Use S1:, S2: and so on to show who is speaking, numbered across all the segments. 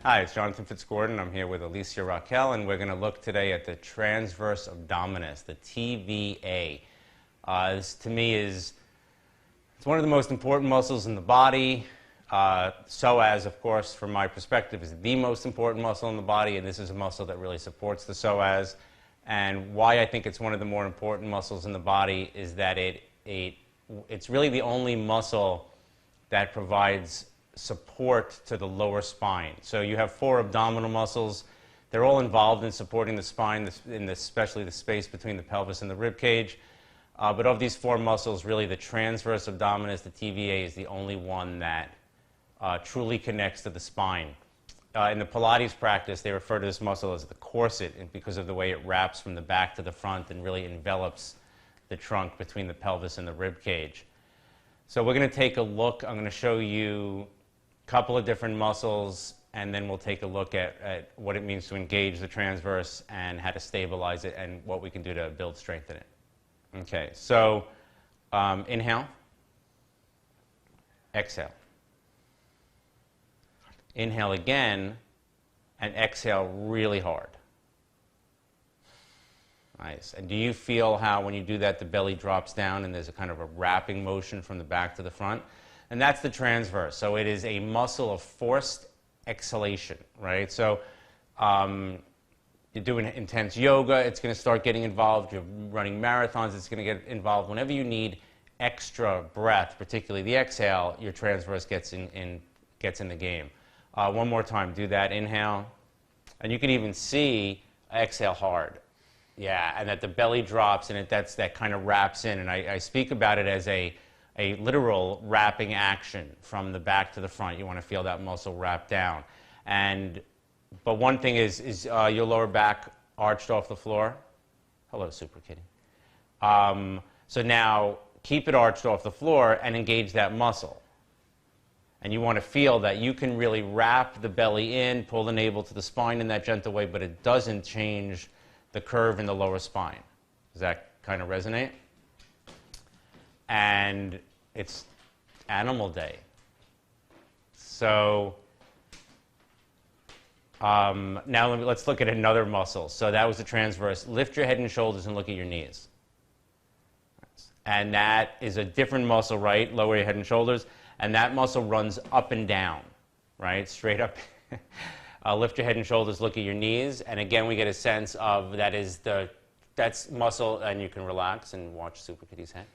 S1: Hi, it's Jonathan Fitzgordon. I'm here with Alicia Raquel, and we're going to look today at the transverse abdominis, the TVA. This, to me, it's one of the most important muscles in the body. Psoas, of course, from my perspective, is the most important muscle in the body, and this is a muscle that really supports the psoas. And why I think it's one of the more important muscles in the body is that it's really the only muscle that provides support to the lower spine. So you have 4 abdominal muscles. They're all involved in supporting the spine, especially the space between the pelvis and the rib cage. But of these 4 muscles, really the transverse abdominis, the TVA, is the only one that truly connects to the spine. In the Pilates practice, they refer to this muscle as the corset because of the way it wraps from the back to the front and really envelops the trunk between the pelvis and the rib cage. So we're going to take a look. I'm going to show you a couple of different muscles, and then we'll take a look at what it means to engage the transverse and how to stabilize it and what we can do to build strength in it. Okay, so inhale, exhale. Inhale again, and exhale really hard. Nice. And do you feel how when you do that the belly drops down and there's a kind of a wrapping motion from the back to the front? And that's the transverse. So it is a muscle of forced exhalation, right? So you're doing intense yoga, it's going to start getting involved. You're running marathons, it's going to get involved. Whenever you need extra breath, particularly the exhale, your transverse gets in the game. One more time, do that. Inhale. And you can even see exhale hard. Yeah, and that the belly drops and that kind of wraps in. And I speak about it as a literal wrapping action from the back to the front. You want to feel that muscle wrap down. But one thing is your lower back arched off the floor. Hello, Super Kitty. So now keep it arched off the floor and engage that muscle. And you want to feel that you can really wrap the belly in, pull the navel to the spine in that gentle way, but it doesn't change the curve in the lower spine. Does that kind of resonate? And it's Animal Day. So now let's look at another muscle. So that was the transverse. Lift your head and shoulders and look at your knees. And that is a different muscle, right? Lower your head and shoulders. And that muscle runs up and down, right? Straight up. Lift your head and shoulders, look at your knees. And again, we get a sense of that's muscle, and you can relax and watch Super Kitty's head.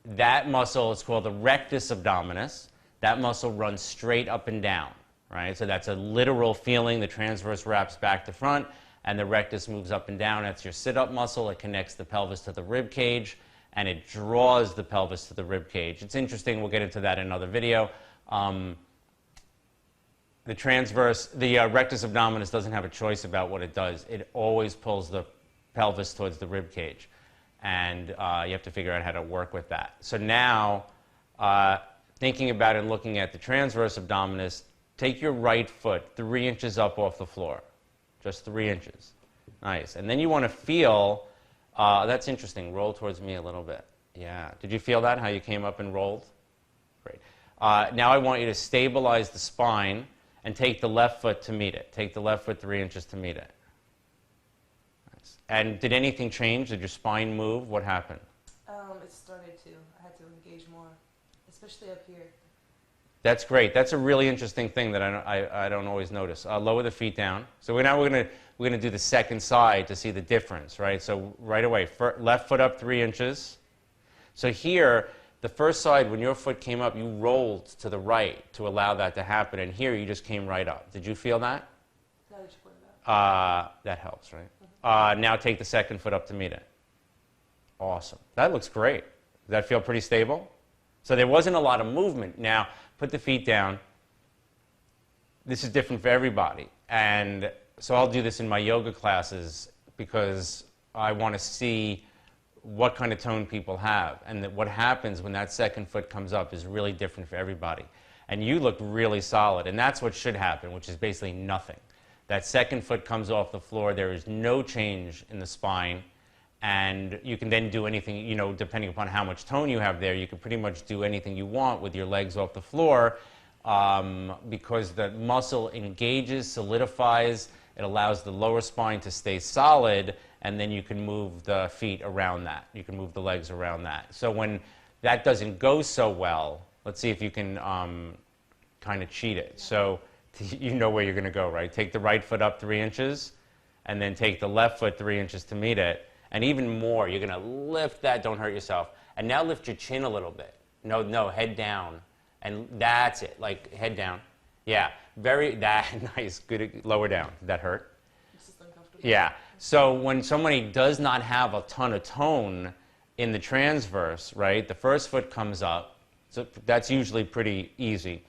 S1: That muscle is called the rectus abdominis. That muscle runs straight up and down, right? So that's a literal feeling. The transverse wraps back to front, and the rectus moves up and down. That's your sit-up muscle. It connects the pelvis to the rib cage, and it draws the pelvis to the rib cage. It's interesting. We'll get into that in another video. The rectus abdominis doesn't have a choice about what it does. It always pulls the pelvis towards the rib cage. And you have to figure out how to work with that. So now, thinking about and looking at the transverse abdominis, take your right foot 3 inches up off the floor. Just 3 inches. Nice. And then you want to feel, that's interesting, roll towards me a little bit. Yeah. Did you feel that, how you came up and rolled? Great. Now I want you to stabilize the spine and take the left foot to meet it. Take the left foot 3 inches to meet it. Nice. And did anything change? Did your spine move? What happened?
S2: It started to. I had to engage more, especially up here.
S1: That's great. That's a really interesting thing that I don't always notice. Lower the feet down. So we're going to do the second side to see the difference, right? So right away, left foot up 3 inches. So here, the first side, when your foot came up, you rolled to the right to allow that to happen. And here, you just came right up. Did you feel that?
S2: Now that you pointed out.
S1: That helps, right? Now take the second foot up to meet it. Awesome. That looks great. Does that feel pretty stable? So there wasn't a lot of movement. Now, put the feet down. This is different for everybody. And so I'll do this in my yoga classes because I want to see what kind of tone people have. And that what happens when that second foot comes up is really different for everybody. And you look really solid. And that's what should happen, which is basically nothing. That second foot comes off the floor. There is no change in the spine. And you can then do anything, you know, depending upon how much tone you have there, you can pretty much do anything you want with your legs off the floor. because the muscle engages, solidifies, it allows the lower spine to stay solid, and then you can move the feet around that. You can move the legs around that. So when that doesn't go so well, let's see if you can kind of cheat it. So you know where you're going to go, right? Take the right foot up 3 inches, and then take the left foot 3 inches to meet it. And even more, you're going to lift that, don't hurt yourself. And now lift your chin a little bit. No, head down. And that's it, like head down. Yeah, nice, good, lower down. Did that hurt?
S2: This is uncomfortable.
S1: Yeah, so when somebody does not have a ton of tone in the transverse, right, the first foot comes up, so that's usually pretty easy.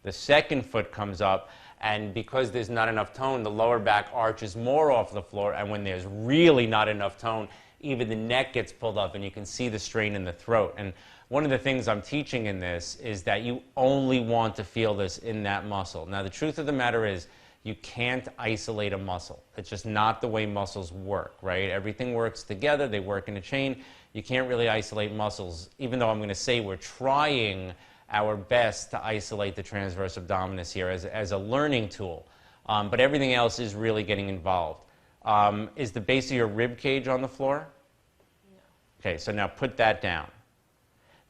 S1: The second foot comes up, and because there's not enough tone, the lower back arches more off the floor, and when there's really not enough tone, even the neck gets pulled up, and you can see the strain in the throat. And one of the things I'm teaching in this is that you only want to feel this in that muscle. Now, the truth of the matter is you can't isolate a muscle. It's just not the way muscles work, right? Everything works together. They work in a chain. You can't really isolate muscles, even though I'm going to say we're trying our best to isolate the transverse abdominis here as a learning tool. But everything else is really getting involved. Is the base of your rib cage on the floor?
S2: No.
S1: Okay, so now put that down.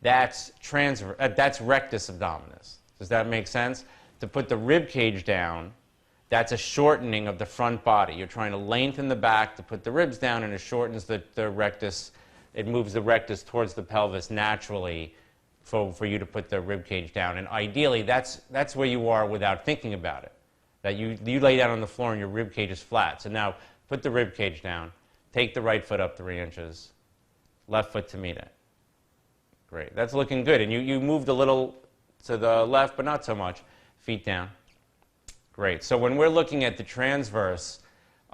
S1: That's rectus abdominis. Does that make sense? To put the rib cage down, that's a shortening of the front body. You're trying to lengthen the back to put the ribs down, and it shortens the rectus. It moves the rectus towards the pelvis naturally for you to put the rib cage down. And ideally, that's where you are without thinking about it. That you lay down on the floor and your rib cage is flat. So now put the rib cage down. Take the right foot up 3 inches. Left foot to meet it. Great. That's looking good. And you moved a little to the left, but not so much. Feet down. Great. So when we're looking at the transverse,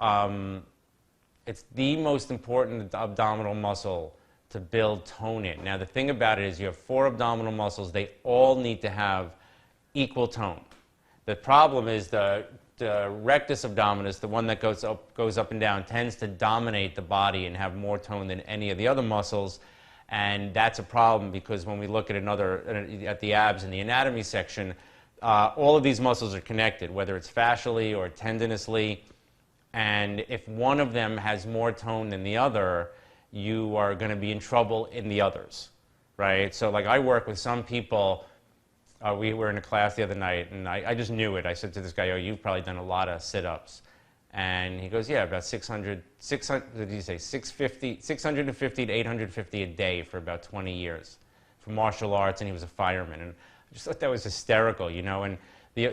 S1: it's the most important abdominal muscle to build tone in. Now, the thing about it is you have 4 abdominal muscles. They all need to have equal tone. The problem is the rectus abdominis, the one that goes up and down, tends to dominate the body and have more tone than any of the other muscles. And that's a problem because when we look at the abs in the anatomy section, all of these muscles are connected, whether it's fascially or tendinously. And if one of them has more tone than the other, you are going to be in trouble in the others, right? So like I work with some people, we were in a class the other night, and I just knew it. I said to this guy, oh, you've probably done a lot of sit-ups. And he goes, yeah, about 650 to 850 a day for about 20 years for martial arts, and he was a fireman. And I just thought that was hysterical, you know. And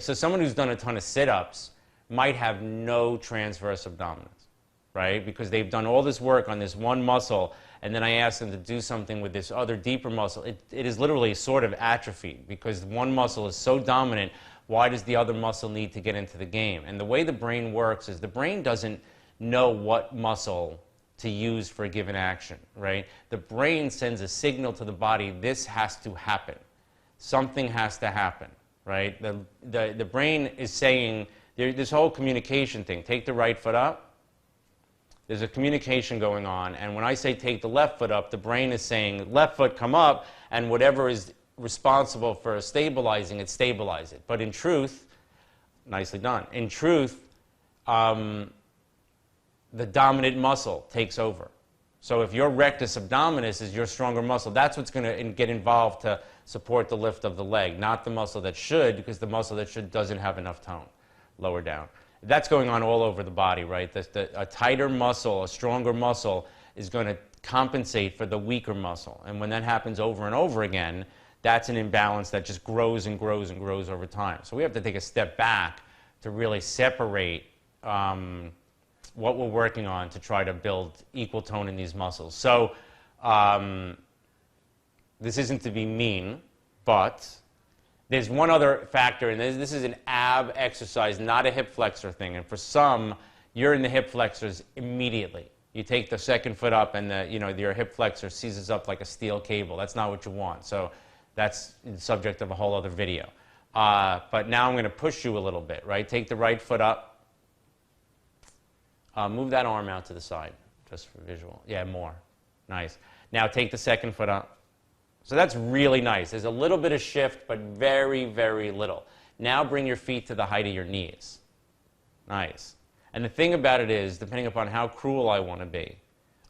S1: so someone who's done a ton of sit-ups might have no transverse abdominis, right? Because they've done all this work on this one muscle, and then I asked them to do something with this other deeper muscle. It is literally sort of atrophied because one muscle is so dominant. Why does the other muscle need to get into the game? And the way the brain works is the brain doesn't know what muscle to use for a given action, right? The brain sends a signal to the body, this has to happen. Something has to happen, right? The brain is saying, this whole communication thing, take the right foot up, there's a communication going on, and when I say take the left foot up, the brain is saying, left foot come up, and whatever is responsible for stabilizing it, stabilize it. But in truth, nicely done. In truth, the dominant muscle takes over. So if your rectus abdominis is your stronger muscle, that's what's going to get involved to support the lift of the leg, not the muscle that should, because the muscle that should doesn't have enough tone. Lower down. That's going on all over the body, right? A tighter muscle, a stronger muscle, is going to compensate for the weaker muscle. And when that happens over and over again, that's an imbalance that just grows and grows and grows over time. So we have to take a step back to really separate what we're working on to try to build equal tone in these muscles. So this isn't to be mean, but there's one other factor, and this is an ab exercise, not a hip flexor thing. And for some, you're in the hip flexors immediately. You take the second foot up, and your hip flexor seizes up like a steel cable. That's not what you want. So that's the subject of a whole other video. But now I'm going to push you a little bit, right? Take the right foot up. Move that arm out to the side, just for visual. Yeah, more. Nice. Now take the second foot up. So that's really nice. There's a little bit of shift, but very, very little. Now bring your feet to the height of your knees. Nice. And the thing about it is, depending upon how cruel I want to be,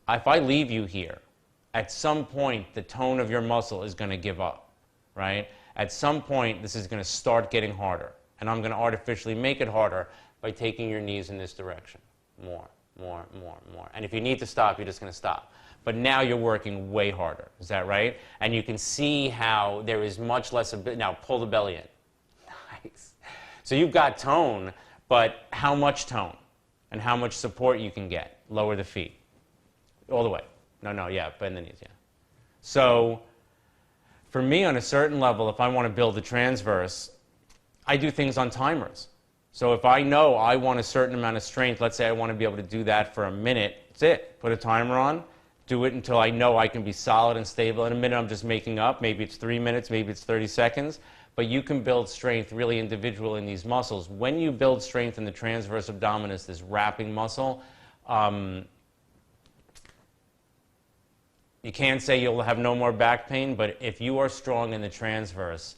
S1: if I leave you here, at some point the tone of your muscle is going to give up, right? At some point this is going to start getting harder, and I'm going to artificially make it harder by taking your knees in this direction. More, more, more, more. And if you need to stop, you're just going to stop. But now you're working way harder. Is that right? And you can see how there is much less now pull the belly in. Nice. So you've got tone, but how much tone and how much support you can get? Lower the feet. All the way. No, yeah, bend the knees, yeah. So for me, on a certain level, if I want to build a transverse, I do things on timers. So if I know I want a certain amount of strength, let's say I want to be able to do that for a minute, that's it. Put a timer on, do it until I know I can be solid and stable. In a minute, I'm just making up. Maybe it's 3 minutes, maybe it's 30 seconds. But you can build strength really individual in these muscles. When you build strength in the transverse abdominis, this wrapping muscle, you can't say you'll have no more back pain, but if you are strong in the transverse,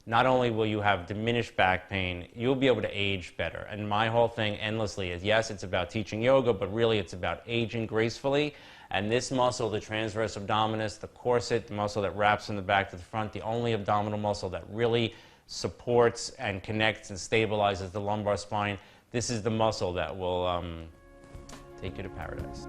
S1: not only will you have diminished back pain, you'll be able to age better. And my whole thing endlessly is, yes, it's about teaching yoga, but really it's about aging gracefully. And this muscle, the transverse abdominis, the corset, the muscle that wraps from the back to the front, the only abdominal muscle that really supports and connects and stabilizes the lumbar spine, this is the muscle that will take you to paradise.